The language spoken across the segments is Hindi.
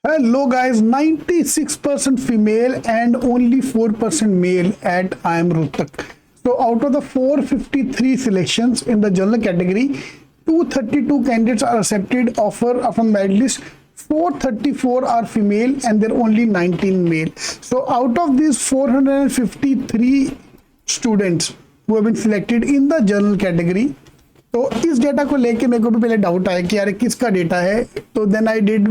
Hello guys, 96% female and only 4% male at IIM Rohtak. So out of the 453 selections in the general category, 232 candidates are accepted offer from merit list. 434 are female and there are only 19 male. So out of these 453 students who have been selected in the general category, तो इस डेटा को लेके मेरे को भी पहले डाउट आया कि यार किसका डेटा है. तो then I did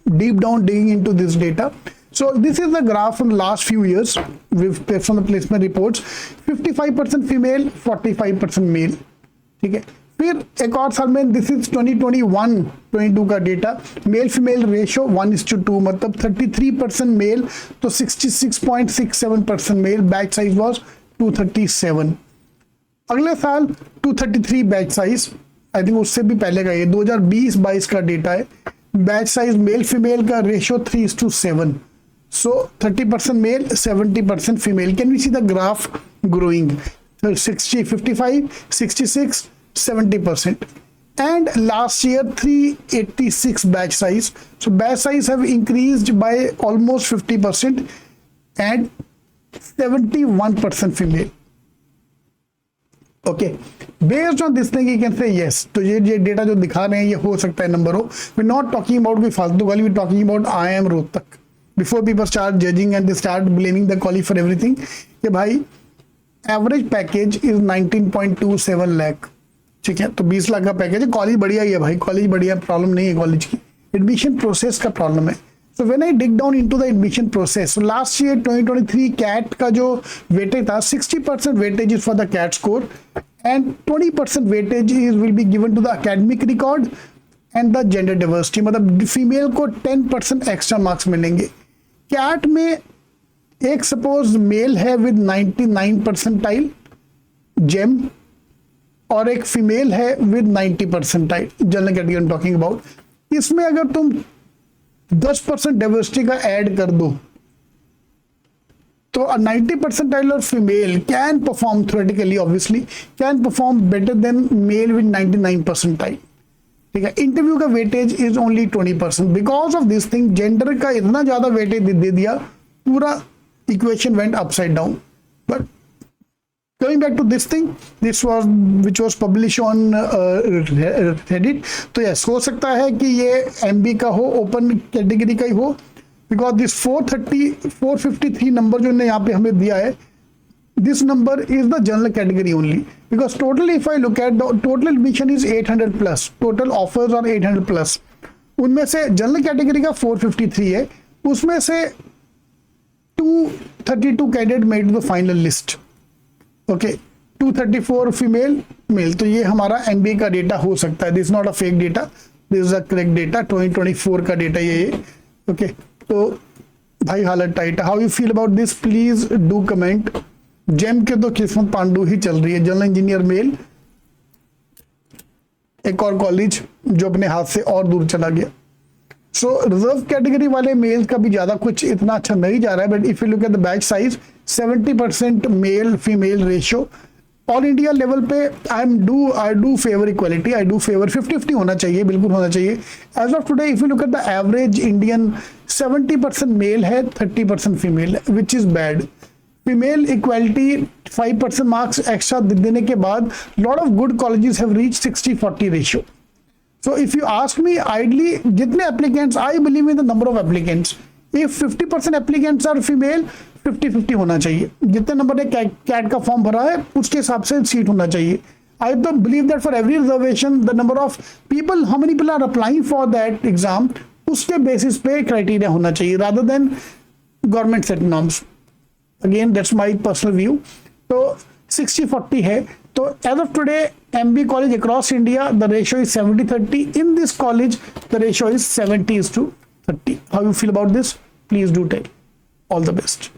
deep down digging into this data. So this is the graph from last few years from the placement reports. 55% female, 45% male. ठीक है. फिर एक और साल में दिस इज 2021-22 का डेटा. मेल फीमेल रेशियो 1:2, मतलब 33% मेल तो 66.67% मेल. Batch size was 237. अगले साल 233 बैच साइज, आई थिंक उससे भी पहले का ये 2020-22 का डेटा है. बैच साइज मेल फीमेल का ratio 3:7. So 30% male, 70% female. Can we see the graph growing? 60, 55, 66, 70%. And last year 386 batch size. So batch size have increased by almost 50% and 71% female. Okay, based on this thing you can say yes. तो ये डेटा जो दिखा रहे हैं ये हो सकता है नंबर हो. वी नॉट टॉकिंग अबाउट कोई फालतू वाली, we talking about IIM Rohtak. Before people start judging and they start blaming the college for everything, कि भाई एवरेज पैकेज इज 19.27 लाख. ठीक है, तो 20 लाख का पैकेज है. कॉलेज बढ़िया ही है भाई, कॉलेज बढ़िया, प्रॉब्लम नहीं है कॉलेज की. एडमिशन प्रोसेस का प्रॉब्लम है. So when I dig down into the admission process, so last year 2023 CAT का जो weightage था, 60% weightage is for the CAT score and 20% weightage will be given to the academic record and the gender diversity. मतलब फीमेल को 10% एक्स्ट्रा मार्क्स मिलेंगे. CAT में एक सपोज मेल है विद 99 परसेंटाइल जेम और एक फीमेल है with 90 percentile general category talking about. इसमें अगर तुम 10% डाइवर्सिटी का ऐड कर दो तो 90 परसेंटाइल और female can perform theoretically, obviously can perform better then male with 99 percentile. ठीक है. इंटरव्यू का weightage is only 20%. Because of this thing gender का इतना ज्यादा वेटेज दे दिया, पूरा equation went upside down. But Going back to this thing, this was which was published on Reddit. तो यस, हो सकता है कि ये MB का हो, ओपन कैटेगरी का ही हो. बिकॉज दिस 453 नंबर जो यहाँ पे हमें दिया है, this number is the general category only. Because total if I look at the total admission is 800 plus, total offers are 800 plus. उनमें से जनरल कैटेगरी का 453 है, उसमें से 232 candidate made the final list. Okay, 234 female male. तो ये हमारा MBA का डेटा हो सकता है. This not a fake data, this is a correct data. 2024 का डेटा ये. ओके, तो भाई हालत tight. How you feel about this? Please do comment. जेम के तो किस्मत पांडु ही चल रही है. जनरल इंजीनियर मेल, एक और कॉलेज जो अपने हाथ से और दूर चला गया. सो रिजर्व कैटेगरी वाले मेल का भी ज्यादा कुछ इतना अच्छा नहीं जा रहा है. But if you look at the batch size, 70% male female ratio. All India level पे I do favour equality, I do favour 50-50 होना चाहिए, बिल्कुल होना चाहिए. As of today if you look at the average Indian, 70% male है, 30% फीमेल है, which is bad. Female equality 5% marks extra देने के बाद lot of good colleges have reach 60-40 ratio. So if you ask me, ideally जितने applicants, I believe in the number of applicants. If 50% applicants are female, 50-50 होना चाहिए. जितने नंबर ने कैट का फॉर्म भरा है उसके हिसाब से सीट होना चाहिए. I don't believe that for every reservation the number of people, how many people are applying for that exam, उसके बेसिस पे क्राइटेरिया होना चाहिए rather than government set norms. Again that's my personal view. तो 60-40 है. तो as of today MB college across India the ratio is 70-30. In this college the ratio is 70:30. How you feel about this? Please do tell. All the best.